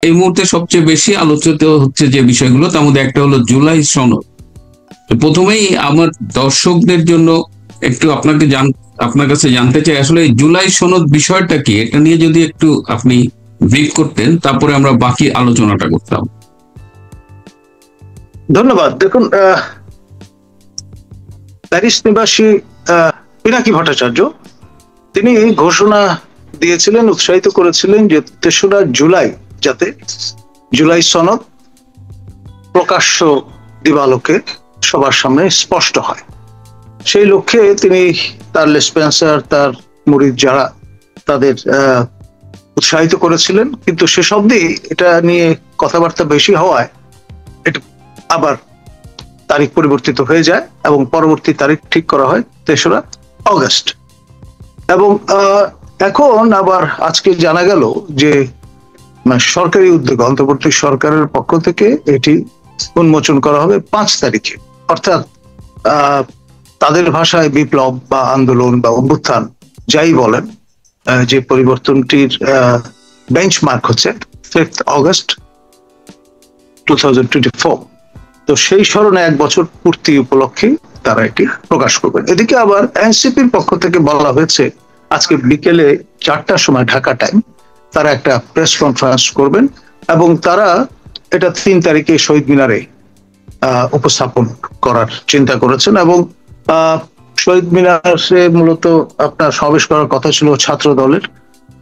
এই মুহূর্তে সবচেয়ে বেশি আলোচিত হচ্ছে যে বিষয়গুলো, তার মধ্যে একটা হলো জুলাই সনদ। তো প্রথমেই আমার দর্শকদের জন্য একটু আপনার কাছে জানতে চাই, আসলে এই জুলাই সনদ বিষয়টা কি, এটা নিয়ে যদি একটু আপনি ব্রিফ করতেন, তারপরে আমরা বাকি আলোচনাটা করতাম। ধন্যবাদ। দেখুন, প্যারিস নিবাসী পিনাকি ভট্টাচার্য তিনি ঘোষণা দিয়েছিলেন, উৎসাহিত করেছিলেন যে ৩রা জুলাই যাতে জুলাই সনদ প্রকাশ্য দিবালোকে সবার সামনে স্পষ্ট হয়। সেই লক্ষ্যে তিনি তার লেসপেন্সার, তার মুরিদ যারা, তাদের উৎসাহিত করেছিলেন। কিন্তু শেষ অবধি এটা নিয়ে কথাবার্তা বেশি হওয়ায় এটা আবার তারিখ পরিবর্তিত হয়ে যায় এবং পরবর্তী তারিখ ঠিক করা হয় ৩রা অগস্ট। এবং এখন আবার আজকে জানা গেল যে সরকারি উদ্যোগ, অন্তর্বর্তী সরকারের পক্ষ থেকে এটি উন্মোচন করা হবে ৫ তারিখে। অর্থাৎ তাদের ভাষায় বিপ্লব বা আন্দোলন বা অভ্যুত্থান যাই বলেন, যে পরিবর্তনটির বেঞ্চমার্ক হচ্ছে 5 অগস্ট 2024। তো সেই স্মরণে ১ বছর পূর্তি উপলক্ষে তারা এটি প্রকাশ করবেন। এদিকে আবার এনসিপির পক্ষ থেকে বলা হয়েছে আজকে বিকেলে ৪টার সময় ঢাকা টাইম তারা একটা প্রেস কনফারেন্স করবেন এবং তারা এটা ৩ তারিখে শহীদ মিনারে উপস্থাপন করার চিন্তা করেছেন। এবং শহীদ মিনারে মূলত আপনার সমাবেশ করার কথা ছিল ছাত্র দলের,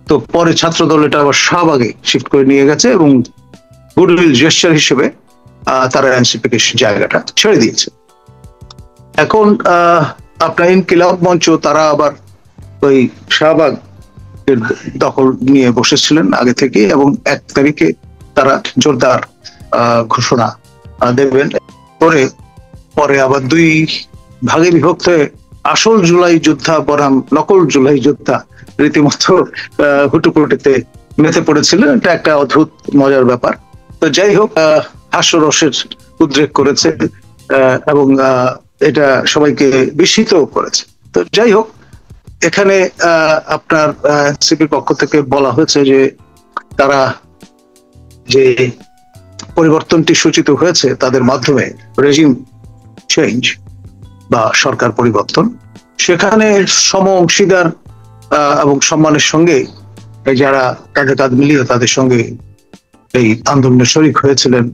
তো পরে ছাত্র দল এটা আবার শাহবাগে শিফট করে নিয়ে গেছে এবং গুডউইল জেস্টার হিসেবে তারা এনসিপি কে জায়গাটা ছেড়ে দিয়েছে। এখন আপনার ইনকিলাব মঞ্চ তারা আবার ওই শাহবাগ দখল নিয়ে বসেছিলেন আগে থেকে এবং ১ তারিখে তারা জোরদার ঘোষণা দেবেন। পরে আবার ২ ভাগে বিভক্ত আসল জুলাই যোদ্ধা বনাম নকল জুলাই যোদ্ধা রীতিমতো হুটুপুটিতে মেতে পড়েছিলেন। এটা একটা অদ্ভুত মজার ব্যাপার। তো যাই হোক, হাস্যরসের উদ্রেক করেছে এবং এটা সবাইকে বিস্মিত করেছে। তো যাই হোক, এখানে আপনার সিপির পক্ষ থেকে বলা হয়েছে যে তারা যে পরিবর্তনটি সূচিত হয়েছে তাদের মাধ্যমে, রেজিম চেঞ্জ বা সরকার পরিবর্তন, সেখানে সম অংশীদার এবং সম্মানের সঙ্গে যারা কাঁধে কাঁধ মিলিয়ে তাদের সঙ্গে এই আন্দোলনে শরিক হয়েছিলেন,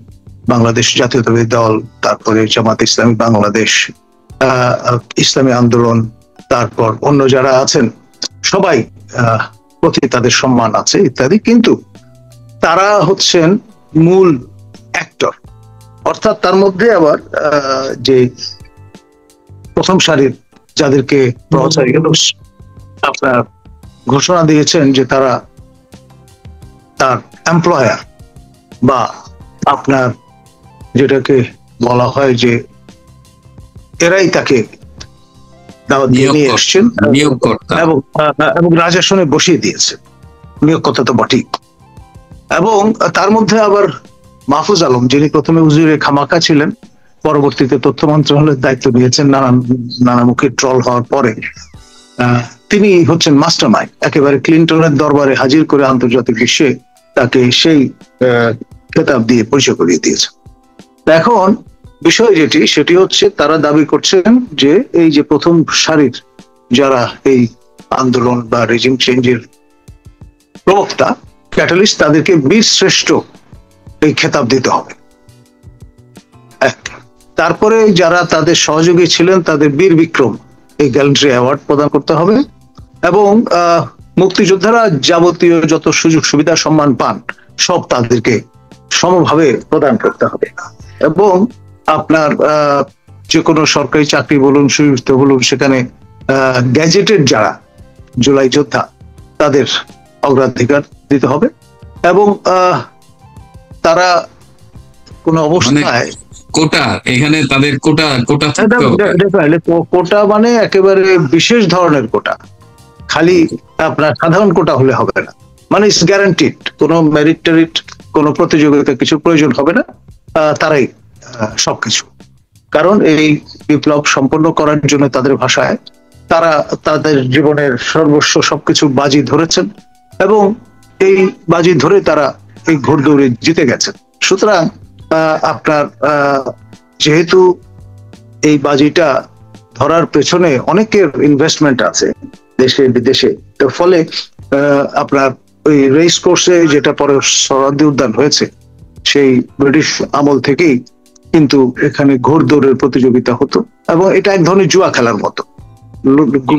বাংলাদেশ জাতীয়তাবাদী দল, তারপরে জামাত ইসলামী বাংলাদেশ, ইসলামী আন্দোলন, তারপর অন্য যারা আছেন সবাই প্রতি তাদের সম্মান আছে ইত্যাদি। কিন্তু তারা হচ্ছেন মূল অ্যাক্টর। অর্থাৎ তার মধ্যে আবার যে প্রথম সারির যাদেরকে আপনার ঘোষণা দিয়েছেন যে তারা তার এমপ্লয়ার বা আপনার যেটাকে বলা হয় যে এরাই তাকে দাওয়াত দিয়ে নিয়ে এসছেন এবং রাজাসনে বসিয়ে দিয়েছে, নিয়োগকর্তা তো বটেই। এবং তার মধ্যে আবার মাহফুজ আলম, যিনি প্রথমে হুজুরে খামাকা ছিলেন, পরবর্তীতে তথ্য মন্ত্রণালয়ের দায়িত্ব নিয়েছেন নানামুখী ট্রল হওয়ার পরে, তিনি হচ্ছেন মাস্টার মাইন্ড। একেবারে ক্লিন্টনের দরবারে হাজির করে আন্তর্জাতিক বিশ্বে তাকে সেই খেতাব দিয়ে পরিচয় করিয়ে দিয়েছে। এখন বিষয় যেটি, সেটি হচ্ছে তারা দাবি করছেন যে এই যে প্রথম সারির যারা এই আন্দোলন বা রেজিম চেঞ্জের প্রবক্তা, ক্যাটালিস্ট, তাদেরকে বীর শ্রেষ্ঠ এই খেতাব দিতে হবে। তারপরে যারা তাদের সহযোগী ছিলেন তাদের বীর বিক্রম এই গ্যালান্ট্রি অ্যাওয়ার্ড প্রদান করতে হবে এবং মুক্তিযোদ্ধারা যাবতীয় যত সুযোগ সুবিধা সম্মান পান সব তাদেরকে সমভাবে প্রদান করতে হবে। এবং আপনার যে কোনো সরকারি চাকরি বলুন, সুবিধা বলুন, সেখানে গ্যাজেটেড যারা জুলাই যোদ্ধা তাদের অগ্রাধিকার দিতে হবে এবং তারা কোন অবস্থায় কোটা, এখানে তাদের কোটা মানে একেবারে বিশেষ ধরনের কোটা, খালি আপনার সাধারণ কোটা হলে হবে না। মানে ইটস গ্যারান্টিড, কোনো মেরিট টেরিট, কোনো প্রতিযোগিতা কিছু প্রয়োজন হবে না, তারাই সবকিছু। কারণ এই বিপ্লব সম্পন্ন করার জন্য তাদের ভাষায় তারা তাদের জীবনের সর্বস্ব সবকিছু বাজি ধরেছেন এবং এই বাজি ধরে তারা এই ঘোড়দৌড়ে জিতে গেছেন। সুতরাং আপনার যেহেতু এই বাজিটা ধরার পেছনে অনেকের ইনভেস্টমেন্ট আছে দেশে বিদেশে, তো ফলে আপনার ওই রেস কোর্সে যেটা পরে সোহরাওয়ার্দী উদ্যান হয়েছে, সেই ব্রিটিশ আমল থেকেই কিন্তু এখানে ঘোড়দৌড়ের প্রতিযোগিতা হতো, এবং এটা এক ধরনের জুয়া খেলার মতো।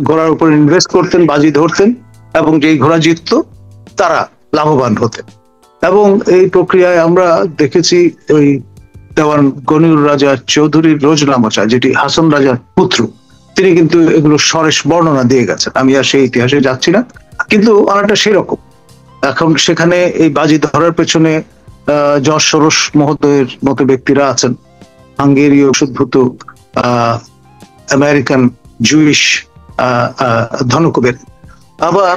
ঘোড়ার উপর ইনভেস্ট করতেন, বাজি ধরতেন, এবং যেই ঘোড়া জিততো তারা লাভবান হতেন। এবং এই প্রক্রিয়ায় আমরা দেখেছি ওই দেওয়ান গনিউর রাজা চৌধুরীর রোজনামচা, যেটি হাসন রাজার পুত্র, তিনি কিন্তু এগুলো সরেস বর্ণনা দিয়ে গেছেন। আমি আর সেই ইতিহাসে যাচ্ছি না, কিন্তু অনেকটা সেরকম। এখন সেখানে এই বাজি ধরার পেছনে জর্জ সোরস মহোদয়ের মতো ব্যক্তিরা আছেন, হাঙ্গেরীয় উদ্ভূত আমেরিকান জুইশ ধনকুবের। আবার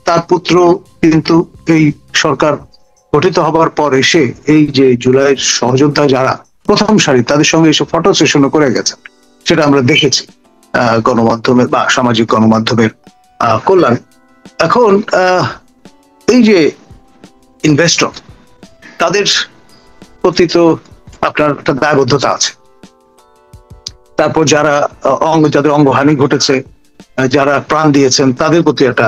তার পুত্র কিন্তু এই সরকার গঠিত হবার পর এসে এই যে জুলাইয়ের সহযোদ্ধা যারা প্রথম সারি, তাদের সঙ্গে এসে ফটো সেশনও করে গেছেন, সেটা আমরা দেখেছি গণমাধ্যমের বা সামাজিক গণমাধ্যমের কল্যাণ। এখন এই যে ইনভেস্টর, তাদের প্রতি তো আপনার একটা দায়বদ্ধতা আছে। তারপর যারা যাদের অঙ্গহানি ঘটেছে, যারা প্রাণ দিয়েছেন, তাদের প্রতি একটা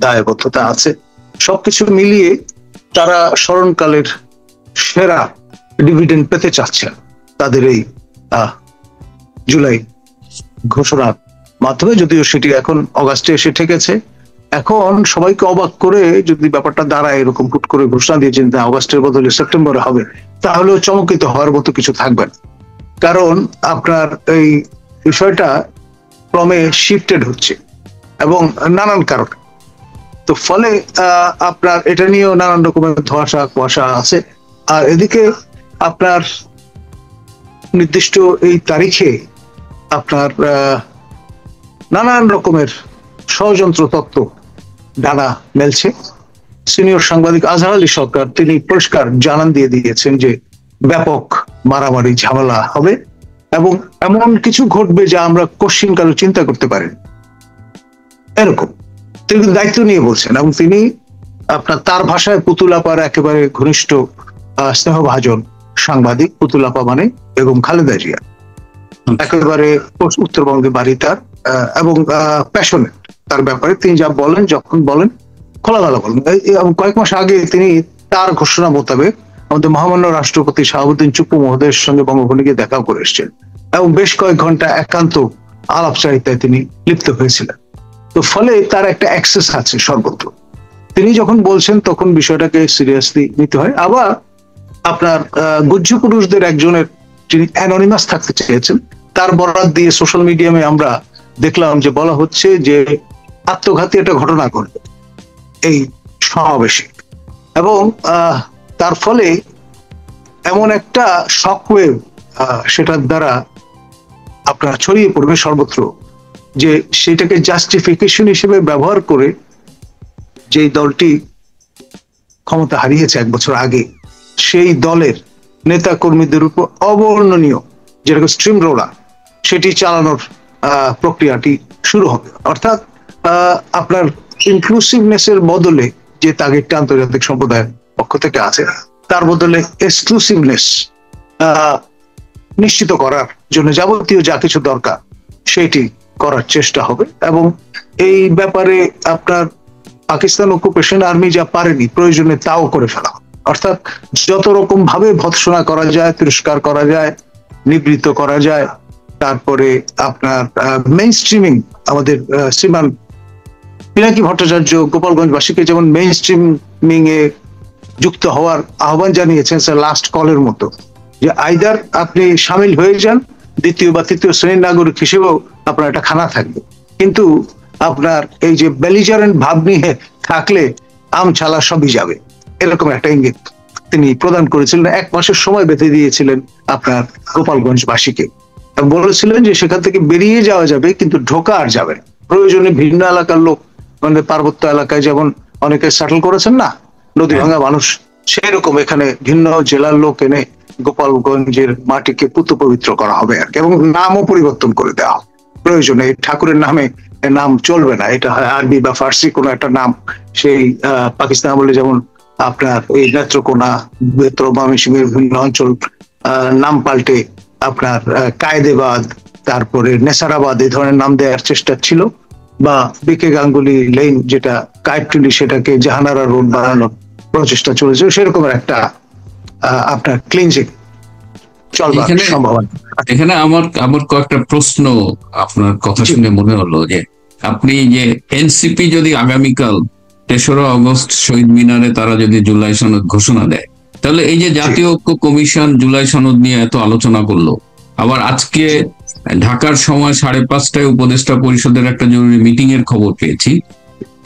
দায়বদ্ধতা আছে। সবকিছু মিলিয়ে তারা স্মরণকালের সেরা ডিভিডেন্ড পেতে চাচ্ছেন তাদের এই জুলাই ঘোষণার মাধ্যমে, যদিও সেটি এখন অগাস্টে এসে ঠেকেছে। এখন সবাইকে অবাক করে যদি ব্যাপারটা দাঁড়ায়, এরকম হুট করে ঘোষণা দিয়েছেন অগাস্টের বদলে সেপ্টেম্বরে হবে, তাহলেও চমকিত হওয়ার মতো কিছু থাকবে না। কারণ আপনার এই বিষয়টা ক্রমে শিফটেড হচ্ছে এবং নানান কারণে। তো ফলে আপনার এটা নিয়েও নানান রকমের ধোঁয়াশা কুয়াশা আছে। আর এদিকে আপনার নির্দিষ্ট এই তারিখে আপনার নানান রকমের ষড়যন্ত্র তত্ত্ব ডানা মেলছে। সিনিয়র সাংবাদিক আজহার আলী সরকার, তিনি পরিষ্কার জানান দিয়ে দিয়েছেন যে ব্যাপক মারামারি ঝামেলা হবে এবং এমন কিছু ঘটবে যা আমরা কোশ্চিনকালে চিন্তা করতে পারি, এরকম তিনি দায়িত্ব নিয়ে বলছেন। এবং তিনি আপনার তার ভাষায় পুতুলাপার একেবারে ঘনিষ্ঠ স্নেহভাজন সাংবাদিক, পুতুলাপা মানে বেগম খালেদা জিয়া, একেবারে উত্তরবঙ্গে বাড়ি তার, এবং প্যাশনেট তার ব্যাপারে। তিনি যা বলেন, যখন বলেন খোলামেলা বলেন। কয়েক মাস আগে তিনি তার ঘোষণা মোতাবেক আমাদের মহামান্য রাষ্ট্রপতি শাহাবুদ্দিন চুপ্পু মহোদয়ের সঙ্গে বঙ্গভবনে গিয়ে দেখা করে এসেছেন এবং বেশ কয়েক ঘন্টা একান্ত আলাপচারিতায় তিনি লিপ্ত হয়েছিলেন। তো ফলে তার একটা অ্যাক্সেস আছে সর্বত্র। তিনি যখন বলছেন তখন বিষয়টাকে সিরিয়াসলি নিতে হয়। আবার আপনার গুজ্জু পুরুষদের একজনের, যিনি অ্যানোনিমাস থাকতে চেয়েছেন, তার বরাত দিয়ে সোশ্যাল মিডিয়ামে আমরা দেখলাম যে বলা হচ্ছে যে আত্মঘাতী একটা ঘটনা ঘটবে এই সমাবেশে, এবং তার ফলে এমন একটা শকওয়েভ সেটার দ্বারা আপনার ছড়িয়ে পড়বে সর্বত্র, যে সেটাকে জাস্টিফিকেশন হিসেবে ব্যবহার করে যেই দলটি ক্ষমতা হারিয়েছে 1 বছর আগে, সেই দলের নেতা কর্মীদের উপর অবর্ণনীয় যেরকম স্ট্রিম রোলার, সেটি চালানোর প্রক্রিয়াটি শুরু হবে। অর্থাৎ আপনার ইনক্লুসিভনেসের বদলে যে তাগিদটা আন্তর্জাতিক সম্প্রদায়ের পক্ষ থেকে আছে, তার বদলে এক্সক্লুসিভনেস নিশ্চিত করার জন্য যাবতীয় যা কিছু দরকার সেটি করার চেষ্টা হবে। এবং এই ব্যাপারে আপনার পাকিস্তান অকুপেশন আর্মি যা পারেনি, প্রয়োজনে তাও করে ফেলা। অর্থাৎ যত রকম ভাবে ভৎসনা করা যায়, তিরস্কার করা যায়, নিবৃত্ত করা যায়, তারপরে আপনার মেইন স্ট্রিমিং, আমাদের শ্রীমান পিনাকি ভট্টাচার্য গোপালগঞ্জবাসীকে যেমন মেইন স্ট্রিমিং এ যুক্ত হওয়ার আহ্বান জানিয়েছেন স্যার লাস্ট কলের মতো, যে আইদার আপনি সামিল হয়ে যান, দ্বিতীয় বা তৃতীয় শ্রেণীর নাগরিক হিসেবেও আপনার একটা খানা থাকবে, কিন্তু আপনার এই যে বেলিজারেন্ট ভাব নিয়ে থাকলে আম ছালা সবই যাবে, এরকম একটা ইঙ্গিত তিনি প্রদান করেছিলেন। 1 মাসের সময় বেঁধে দিয়েছিলেন আপনার গোপালগঞ্জবাসীকে, বলেছিলেন যে সেখান থেকে বেরিয়ে যাওয়া যাবে কিন্তু ঢোকা আর যাবে না। প্রয়োজনে ভিন্ন এলাকার লোক, মানে পার্বত্য এলাকায় যেমন অনেকে সেটেল করেছেন না, নদী ভাঙা মানুষ, সেই রকম এখানে ভিন্ন জেলার লোক এনে গোপালগঞ্জের মাটিকে পুত পবিত্র করা হবে আর কি, এবং নামও পরিবর্তন করে দেওয়া হবে প্রয়োজনে। ঠাকুরের নামে নাম চলবে না, এটা হয় আরবি বা ফার্সি কোনো একটা নাম, সেই পাকিস্তান আমলে যেমন আপনার এই নেত্রকোনা, ময়মনসিংহের বিভিন্ন অঞ্চল নাম পাল্টে আপনার কায়েদেবাদ, তারপরে নেসারাবাদ এই ধরনের নাম দেওয়ার চেষ্টা ছিল, বা বিকে গাঙ্গুলি লেন যেটা কায়েতটুলি সেটাকে জাহানারা রোড বানানোর প্রচেষ্টা চলেছে, সেরকমের একটা আপনার ক্লিনজিং চলবার সম্ভাবনা। এখানে আমার আমার কয়েকটা প্রশ্ন আপনার কথা শুনে মনে হলো যে আপনি যে এনসিপি যদি আগামীকাল ৩রা আগস্ট শহীদ মিনারে তারা যদি জুলাই সনদ ঘোষণা দেয়, তাহলে এই যে জাতীয় ঐক্য কমিশন জুলাই সনদ নিয়ে এত আলোচনা করলো, আবার আজকে ঢাকার সময় 5:30টায় উপদেষ্টা পরিষদের একটা জরুরি মিটিং এর খবর পেয়েছি,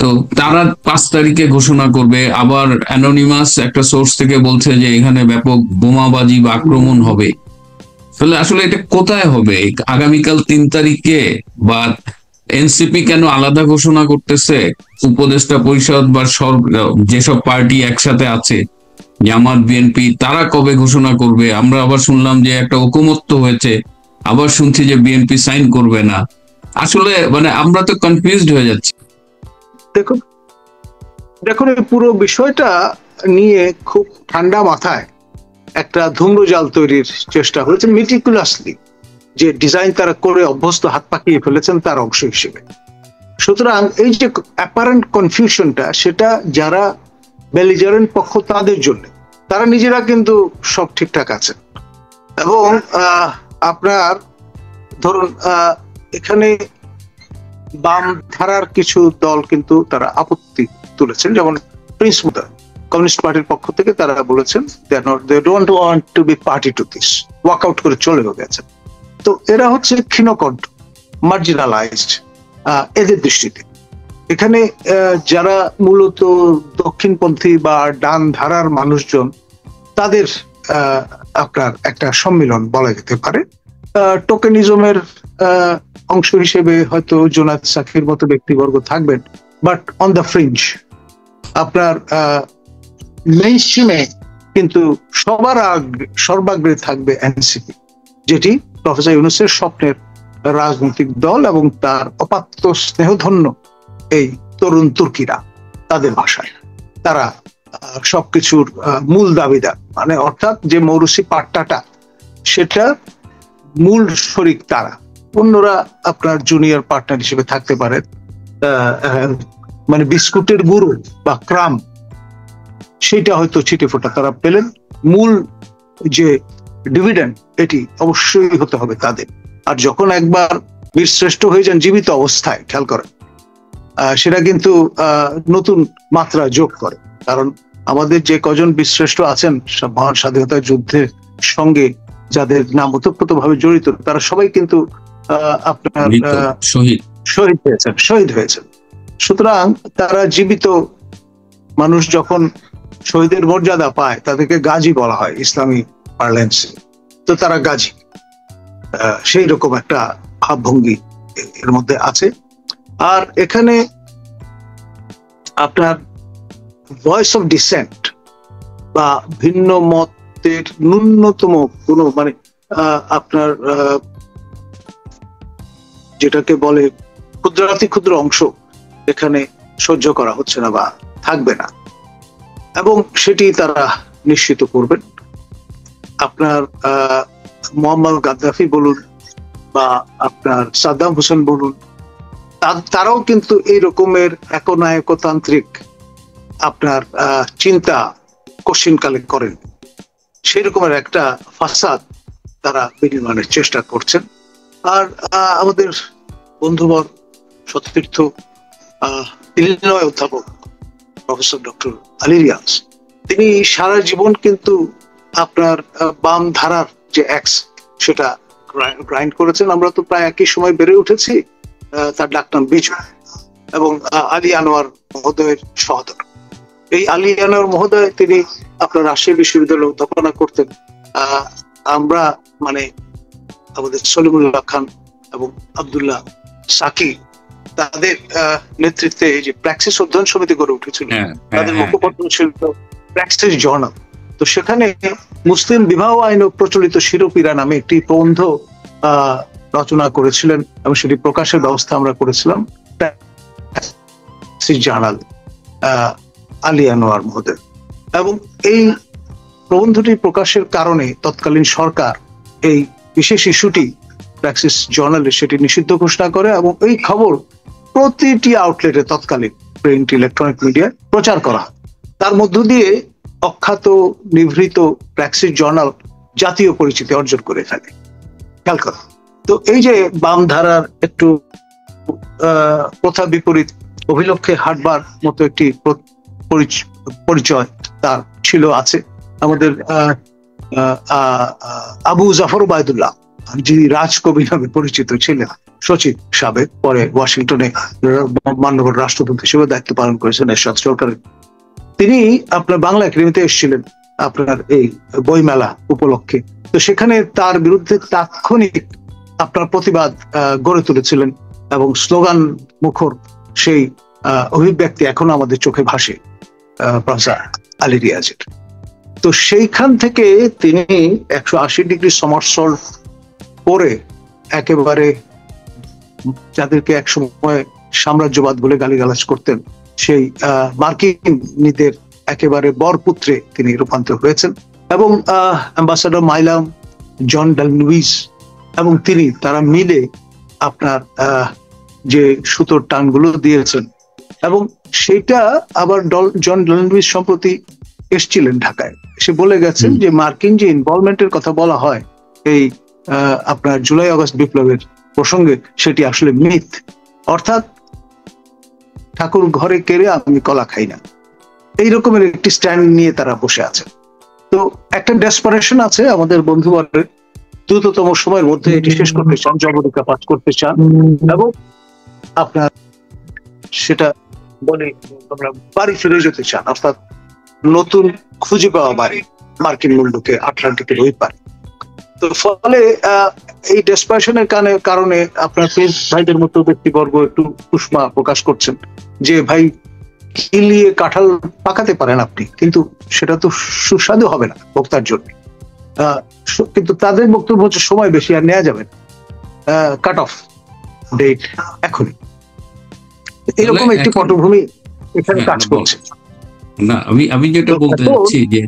তো তারা 5 তারিখে ঘোষণা করবে, আবার অ্যানোনিমাস একটা সোর্স থেকে বলছে যে এখানে ব্যাপক বোমাবাজি বা আক্রমণ হবে। তাহলে আসলে এটা কোথায় হবে আগামীকাল 3 তারিখে? বা এনসিপি কেন আলাদা ঘোষণা করতেছে? উপদেষ্টা পরিষদ বা যেসব পার্টি একসাথে আছে, জামাত, বিএনপি, তারা কবে ঘোষণা করবে? আমরা আবার শুনলাম যে একটা ঐকমত্য হয়েছে, আবার শুনছি যে বিএনপি সাইন করবে না। আসলে মানে আমরা তো কনফিউজড হয়ে যাচ্ছি। দেখুন দেখুন এই পুরো বিষয়টা নিয়ে খুব ঠান্ডা মাথায় একটা ধূম্রজাল তৈরির চেষ্টা হয়েছে, মিটিকুলাসলি যে ডিজাইন তারা করে অভ্যস্ত, হাত পাকিয়ে ফেলেছেন তার অংশ হিসেবে। সুতরাং এই যে অ্যাপারেন্ট কনফিউশনটা, সেটা যারা বেলিজারেন্ট পক্ষ তাদের জন্য, তারা নিজেরা কিন্তু সব ঠিকঠাক আছে। এবং আপনার ধরুন এখানে বাম ধারার কিছু দল কিন্তু তারা আপত্তি তুলেছেন, যেমন প্রিন্স মুদা কমিউনিস্ট পার্টির পক্ষ থেকে তারা বলেছেন they don't want to be party to this, workout করে চলে গেছে। তো এরা হচ্ছে ক্ষীণকণ্ঠ, মার্জিনালাইজড এদের দৃষ্টিতে। এখানে যারা মূলত দক্ষিণপন্থী বা ডান ধারার মানুষজন, তাদের আপনার একটা সম্মিলন বলা যেতে পারে। টোকেনিজমের অংশ হিসেবে হয়তো জোনায়েদ সাকির মতো ব্যক্তিবর্গ থাকবেন, বাট অন দ্য ফ্রিঞ্জ। আপনার মেইনস্ট্রিমে কিন্তু সর্বাগ্রে থাকবে এনসিপি, যেটি প্রফেসর ইউনূসের স্বপ্নের রাজনৈতিক দল, এবং তার অপাত্য স্নেহধন্য এই তরুণ তুর্কিরা, তাদের ভাষায় তারা সবকিছুর মূল দাবিদার, মানে অর্থাৎ যে মৌরুসি পাট্টাটা, সেটা মূল শরিক তারা। অন্যরা আপনার জুনিয়র পার্টনার হিসেবে থাকতে পারে, মানে বিস্কুটের গুঁড়ো বা ক্রাম, সেটা হয়তো ছিটে ফোটা তারা পেলেন। মূল যে ডিভিডেন্ড, এটি অবশ্যই হতে হবে তাদের। আর যখন একবার বীরশ্রেষ্ঠ হয়ে যান জীবিত অবস্থায়, খেয়াল করেন, সেটা কিন্তু নতুন মাত্রা যোগ করে। কারণ আমাদের যে কজন বীরশ্রেষ্ঠ আছেন মহান স্বাধীনতা যুদ্ধের সঙ্গে, যাদের নাম ওতপ্রোতভাবে জড়িত, তারা সবাই কিন্তু আপনার শহীদ হয়েছেন। সুতরাং তারা জীবিত মানুষ যখন শহীদের মর্যাদা পায়, তাদেরকে গাজী বলা হয় ইসলামী পার্লেন্সে। তো তারা গাজী, সেই রকম একটা ভাবভঙ্গি এর মধ্যে আছে। আর এখানে আপনার ভয়েস অফ ডিসেন্ট বা ভিন্ন মতের ন্যূনতম কোনো মানে আপনার যেটাকে বলে ক্ষুদ্রাতি ক্ষুদ্র অংশ এখানে সহ্য করা হচ্ছে না বা থাকবে না, এবং সেটি তারা নিশ্চিত করবেন। আপনার মোহাম্মদ গাদ্দাফি বলুন বা আপনার সাদ্দাম হোসেন বলুন, তারাও কিন্তু এই রকমের একনায়কতান্ত্রিক আপনার চিন্তা কোশ্চিনকালে করেন। সেই রকমের একটা ফাসাদ তারা বিনির্মাণের চেষ্টা করছেন। আর আমাদের বন্ধুবর সতীর্থ ইলিনয় অধ্যাপক প্রফেসর ডক্টর আলী রিয়াজ, তিনি সারা জীবন কিন্তু আপনার বাম ধারার যে অ্যাক্স, সেটা গ্রাইন্ড করেছেন। আমরা তো প্রায় একই সময় বেড়ে উঠেছি, তার ডাকনাম বিজু, এবং আলী আনোয়ার মহোদয়ের সহোদর। এই আলী আনোয়ার মহোদয় তিনি আপনার রাজশাহী বিশ্ববিদ্যালয়ে অধ্যাপনা করতেন। আমরা মানে আমাদের সলিমুল্লাহ খান এবং আব্দুল্লাহ সাকি, তাদের নেতৃত্বে এই যে প্র্যাকসিস অধ্যয়ন সমিতি গড়ে উঠেছিল, তাদের মুখপত্র ছিল প্র্যাকসিস জার্নাল। তো সেখানে মুসলিম বিবাহ আইন ও প্রচলিত শিরোপীরা নামে একটি প্রবন্ধ রচনা করেছিলেন, এবং সেটি প্রকাশের ব্যবস্থা আমরা করেছিলাম প্র্যাকসিস জার্নাল আলী আনোয়ার মহোদয়। এবং এই প্রবন্ধটি প্রকাশের কারণে তৎকালীন সরকার এই বিশেষ ইস্যুটি প্র্যাক্সিস জার্নালে সেটি নিষিদ্ধ ঘোষণা করে, এবং এই খবর প্রতিটি আউটলেটে তৎকালীন প্রিন্ট ইলেকট্রনিক মিডিয়ায় প্রচার করা হয়। তার মধ্য দিয়ে অখ্যাত নিভৃত প্র্যাক্সিস জার্নাল জাতীয় পরিচিতি অর্জন করে ফেলে। খেয়াল করো। তো এই যে বাম ধারার একটু প্রথা বিপরীত অভিলক্ষে হাঁটবার মতো একটি পরিচয় তার ছিল, আছে। আমাদের আবু জাফর ওবায়দুল্লাহ, যিনি রাজকবি নামে পরিচিত ছিলেন, সচিব সাবেক, পরে ওয়াশিংটনে মাননীয় রাষ্ট্রদূত হিসেবে দায়িত্ব পালন করেছেন এরশাদ সরকারের, তিনি আপনার বাংলা একাডেমিতে এসেছিলেন আপনার এই বইমেলা উপলক্ষে। তো সেখানে তার বিরুদ্ধে তাৎক্ষণিক আপনার প্রতিবাদ গড়ে তুলেছিলেন, এবং স্লোগান মুখর সেই অভিব্যক্তি এখনো আমাদের চোখে ভাসে প্রফেসর আলী রিয়াজের। তো সেইখান থেকে তিনি 180 ডিগ্রি সমারসল্ট করে একেবারে যাদেরকে একসময় সাম্রাজ্যবাদ বলে গালিগালাজ করতেন, সেই মার্কিনীদের একেবারে বরপুত্রে তিনি রূপান্তর হয়েছেন। এবং অ্যাম্বাসাডর মাইলাম, জন ডালনুইস এবং তিনি, তারা মিলে আপনার যে সুতোর টানগুলো দিয়েছেন, এবং সেটা আবার জন ডালনুইস সম্প্রতি এসেছিলেন ঢাকায়, সে বলে গেছেন যে মার্কিন যে ইনভলভমেন্টের কথা বলা হয় এই আপনার জুলাই আগস্ট বিপ্লবের প্রসঙ্গে, সেটি আসলে মিথ। অর্থাৎ ঠাকুর ঘরে কেড়ে আমি কলা খাই না, এই রকমের একটি স্ট্যান্ড নিয়ে তারা বসে আছে। তো একটা ডেসপারেশন আছে আমাদের বন্ধুবর্গের, দ্রুততম সময়ের মধ্যে এটি শেষ করতে চান, জবনিকা পাঠ করতে চান, এবং আপনার সেটা বলে আমরা বাড়ি ফিরে যেতে চান, অর্থাৎ নতুন খুঁজে পাওয়া বাড়ি মার্কিন মুলুকে আটলান্টিকের ওই পারে। তো ফলে এই ডেসপারেশনের কারণে আপনার প্রিন্স ভাইদের মতো ব্যক্তিবর্গ একটু উষ্মা প্রকাশ করছেন যে ভাই খিলিয়ে কাঁঠাল পাকাতে পারেন আপনি, কিন্তু সেটা তো সুস্বাদু হবে না বক্তার জন্য। কিন্তু তাদের বক্তব্য হচ্ছে সময় বেশি আর নেওয়া যাবে না, কাট অফ ডেট এখনই। এরকম একটি পটভূমি এখানে কাজ করছে। না, আমি যেটা বলতে চাচ্ছি যে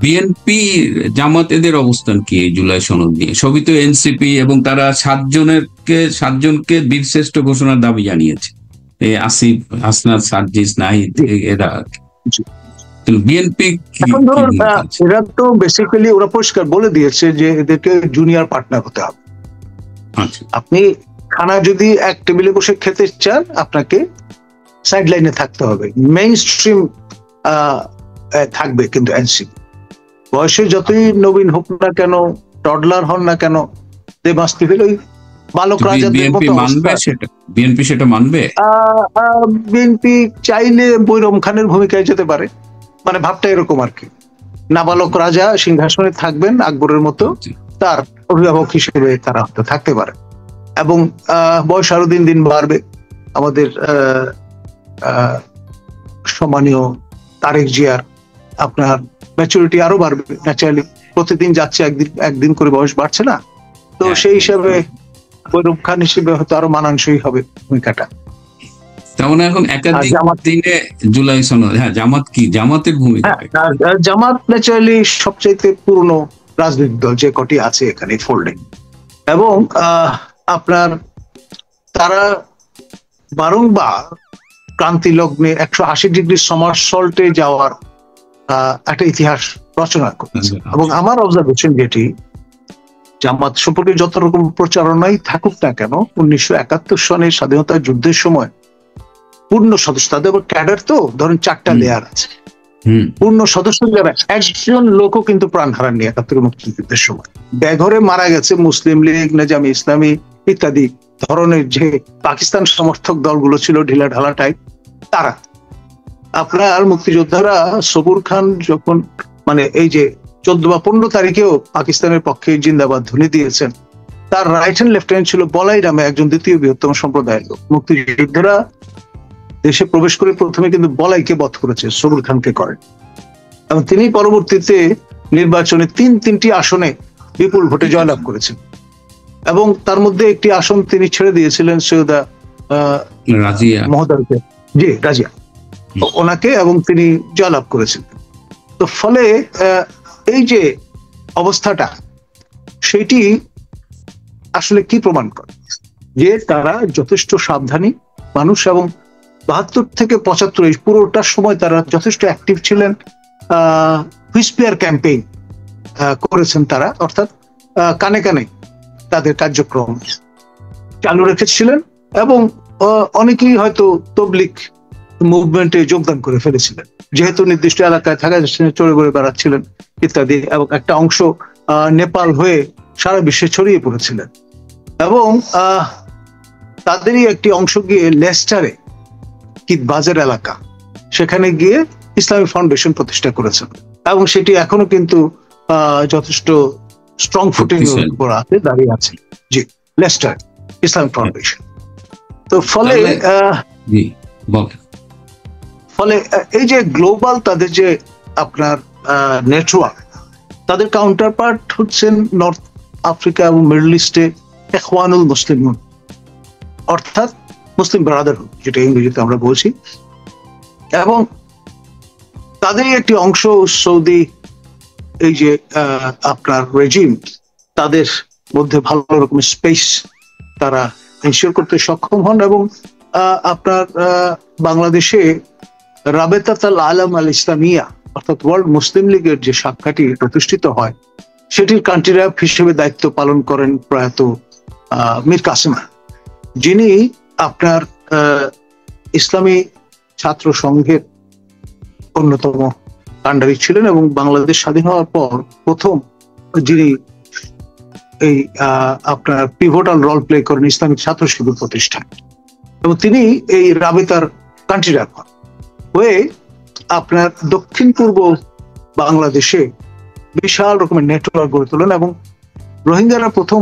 বিএনপি জামাত এদের অবস্থান কি এই জুলাই সনদ নিয়ে? সবই তো এনসিপি, এবং তারা 7জনকে বীরশ্রেষ্ঠ ঘোষণার দাবি জানিয়েছে, আসিফ, হাসনাত, সার্জিস, নাহিদ, এরা। বিএনপি এরা তো বেসিক্যালি ওরা পরিষ্কার বলে দিয়েছে যে এদেরকে জুনিয়র পার্টনার হতে হবে। আপনি খানা যদি এক টেবিলে বসে খেতে চান, আপনাকে সাইড লাইনে থাকতে হবে, মেইন স্ট্রিম থাকবে কিন্তু এনসিপি। বয়সে যতই নবীন হোক না কেন, টডলার হন না কেন, দে মাস্ট বি ওই বালক রাজাদের মতো। বিএনপি সেটা মানবে? বিএনপি চাইলে বৈরম খানের ভূমিকায় যেতে পারে, মানে ভাবটা এরকম আর কি। নাবালক রাজা সিংহাসনে থাকবেন আকবরের মতো, তার অভিভাবক হিসেবে তারা থাকতে পারে, এবং বয়স আরো দিন দিন বাড়বে। আমাদের সম্মানীয় তারেক জিয়ার আপনার ম্যাচুরিটি আরো বাড়বে ন্যাচারালি, প্রতিদিন যাচ্ছে, একদিন করে বয়স বাড়ছে না, তো সেই হিসাবে বৈরম খান হিসেবে হয়তো আরো মানানসই হবে ভূমিকাটা। তেমন এখন একাধিক দিনে জুলাই সনদ, হ্যাঁ জামাত কি, জামাতের ভূমিকা? জামাত ন্যাচারালি সবচাইতে পুরনো রাজনৈতিক দল যে কটি আছে এখানে ফোল্ডে, এবং আপনার তারা বারংবার ক্রান্তি লগ্নে 180 ডিগ্রি সমারসল্টে যাওয়ার একটা ইতিহাস রচনা করেছে। এবং আমার অবজারভেশন যেটি, জামাত সম্পর্কে যত রকম প্রচারণাই থাকুক না কেন, 1971 সনের স্বাধীনতা যুদ্ধের সময় পূর্ণ সদস্য, তাদের ক্যাডার তো ধরেন 4টা লেয়ার আছে, পূর্ণ সদস্য যারা, একজন লোকও কিন্তু প্রাণ হারাননি 71 মুক্তিযুদ্ধের সময়। বেঘরে মারা গেছে মুসলিম লীগ, নেজামে ইসলামী ইত্যাদি ধরনের যে পাকিস্তান সমর্থক দলগুলো ছিল ঢিলা ঢালা টাইপ, তারা আপনার মুক্তিযোদ্ধারা সবুর খান যখন মানে এই যে 14 বা 15 তারিখেও পাকিস্তানের পক্ষে জিন্দাবাদ ধ্বনি দিয়েছেন, তার রাইট হ্যান্ড লেফট হ্যান্ড ছিল বলাই নামে একজন দ্বিতীয় বৃহত্তম সম্প্রদায়ের লোক। মুক্তিযোদ্ধারা দেশে প্রবেশ করে প্রথমে কিন্তু বলাইকে বধ করেছে, সবুর খানকে করেন, এবং তিনি পরবর্তীতে নির্বাচনে তিনটি আসনে বিপুল ভোটে জয়লাভ করেছেন, এবং তার মধ্যে একটি আসন তিনি ছেড়ে দিয়েছিলেন সৈয়দা রাজিয়া মহোদয়কে, জি রাজিয়া, ওনাকে, এবং তিনি জয়লাভ করেছেন। তো ফলে এই যে অবস্থাটা, সেটি আসলে কি প্রমাণ করে? যে তারা যথেষ্ট সাবধানী মানুষ, এবং 72 থেকে 75 এই পুরোটার সময় তারা যথেষ্ট অ্যাক্টিভ ছিলেন। হুইসপিয়ার ক্যাম্পেইন করেছেন তারা, অর্থাৎ কানে কানে তাদের কার্যক্রম চালু রেখেছিলেন, এবং অনেকেই হয়তো তবলিগ মুভমেন্টে যোগদান করে ফেলেছিলেন, যেহেতু নির্দিষ্ট এলাকায় থাকা চড়ে ঘুরে বেড়াচ্ছিলেন ইত্যাদি, এবং একটা অংশ নেপাল হয়ে সারা বিশ্বে ছড়িয়ে পড়েছিলেন। এবং তাদেরই একটি অংশ গিয়ে লেস্টারে, কিট বাজার এলাকা, সেখানে গিয়ে ইসলামিক ফাউন্ডেশন প্রতিষ্ঠা করেছেন, এবং সেটি এখনো কিন্তু যথেষ্ট স্ট্রং ফুটিং উপর আছে, দাঁড়িয়ে আছে। জি, লেস্টার ইসলামিক ফাউন্ডেশন। তো ফলে ফলে এই যে গ্লোবাল তাদের যে আপনার নেটওয়ার্ক, তাদের কাউন্টার পার্ট হচ্ছেন নর্থ আফ্রিকা এবং মিডল ইস্টে ইখওয়ানুল মুসলিমুন, অর্থাৎ মুসলিম ব্রাদারহুড, যেটা ইংরেজিতে আমরা বলছি। এবং তাদেরই একটি অংশ সৌদি, এই যে আপনার রেজিম, তাদের মধ্যে ভালো রকমের স্পেস তারা এনশিওর করতে সক্ষম হন। এবং আপনার বাংলাদেশে রাবেতাতুল আলাম আল ইসলামিয়া, অর্থাৎ ওয়ার্ল্ড মুসলিম লীগের যে শাখাটি প্রতিষ্ঠিত হয়, সেটির কান্ট্রি রেপ হিসেবে দায়িত্ব পালন করেন প্রয়াত মীর কাসেম, যিনি আপনার ইসলামী ছাত্র সংঘের অন্যতম কাণ্ডারি ছিলেন, এবং বাংলাদেশ স্বাধীন হওয়ার পর প্রথম যিনি এই আপনার পিভটাল রোল প্লে করেন ইসলামিক ছাত্র শিবির প্রতিষ্ঠান, এবং তিনি এই রাবেতার কান্ট্রি রেপ হয়ে আপনার দক্ষিণ পূর্ব বাংলাদেশে বিশাল রকমের নেটওয়ার্ক গড়ে তোলেন। এবং রোহিঙ্গারা প্রথম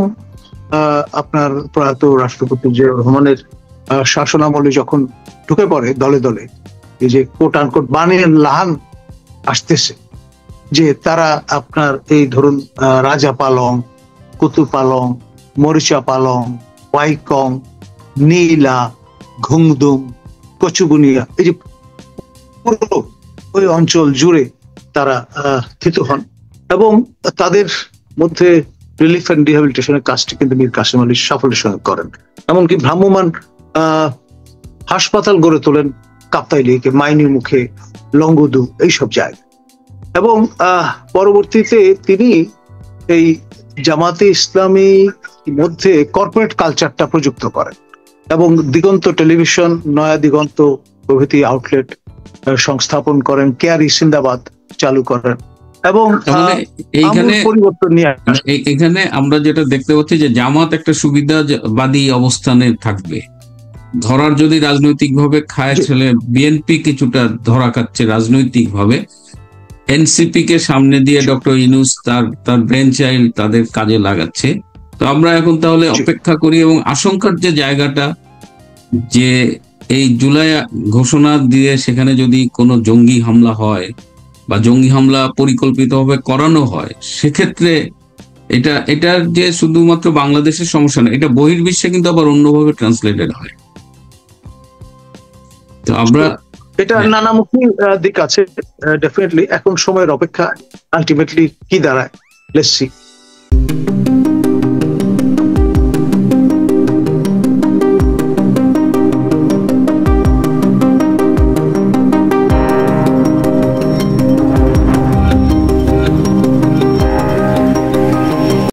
আপনার প্রয়াত রাষ্ট্রপতি জিয়াউর রহমানের শাসনামলে যখন ঢুকে পড়ে দলে দলে, এই যে কোট আনকোট বানিয়ান লাহান আসতেছে, যে তারা আপনার এই ধরুন রাজা পালং, কুতু পালং, মরিচা পালং, ওয়াইকং, নীলা, ঘুংদুম, কচুবুনিয়া, এই যে পুরো ওই অঞ্চল জুড়ে তারা স্থিত হন, এবং তাদের মধ্যে রিলিফ অ্যান্ড রিহ্যাবিলিটেশনের কাজটি কিন্তু মীর কাসেম আলী সাফল্যের সঙ্গে করেন। এমনকি ভ্রাম্যমান হাসপাতাল গড়ে তোলেন কাপ্তাই লেকে, মাইনি মুখে, লঙ্গদু, এইসব জায়গায়। এবং পরবর্তীতে তিনি এই জামাতে ইসলামী মধ্যে কর্পোরেট কালচারটা প্রযুক্ত করেন, এবং দিগন্ত টেলিভিশন, নয়া দিগন্ত প্রভৃতি আউটলেট সংস্থাপন করেন, কেয়ারি সিন্দাবাদ চালু করেন, এবং এইখানে পরিবর্তন নিয়ে এখানে আমরা যেটা দেখতে পাচ্ছি যে জামাত একটা সুবিধাবাদী অবস্থানে থাকবে, ধরার যদি রাজনৈতিক ভাবে খায় ছেলে, বিএনপি কিছুটা ধরা খাচ্ছে রাজনৈতিক ভাবে, এনসিপি কে সামনে দিয়ে ডক্টর ইউনূস তার ব্রেন চাইল্ড তাদের কাজে লাগাচ্ছে। তো আমরা এখন তাহলে অপেক্ষা করি, এবং আশঙ্কার যে জায়গাটা, যে এই জুলাই ঘোষণা দিয়ে সেখানে যদি কোনো জঙ্গি হামলা হয় বা জঙ্গি হামলা পরিকল্পিতভাবে করানো হয়, সেক্ষেত্রে এটার যে শুধুমাত্র বাংলাদেশের সমস্যা না, এটা বহির্বিশ্বে কিন্তু আবার অন্যভাবে ট্রান্সলেটেড হয়। তো আমরা এটা নানামুখী দিক আছে, ডেফিনেটলি এখন সময়ের অপেক্ষা, আলটিমেটলি কি দাঁড়ায়, লেটস সি।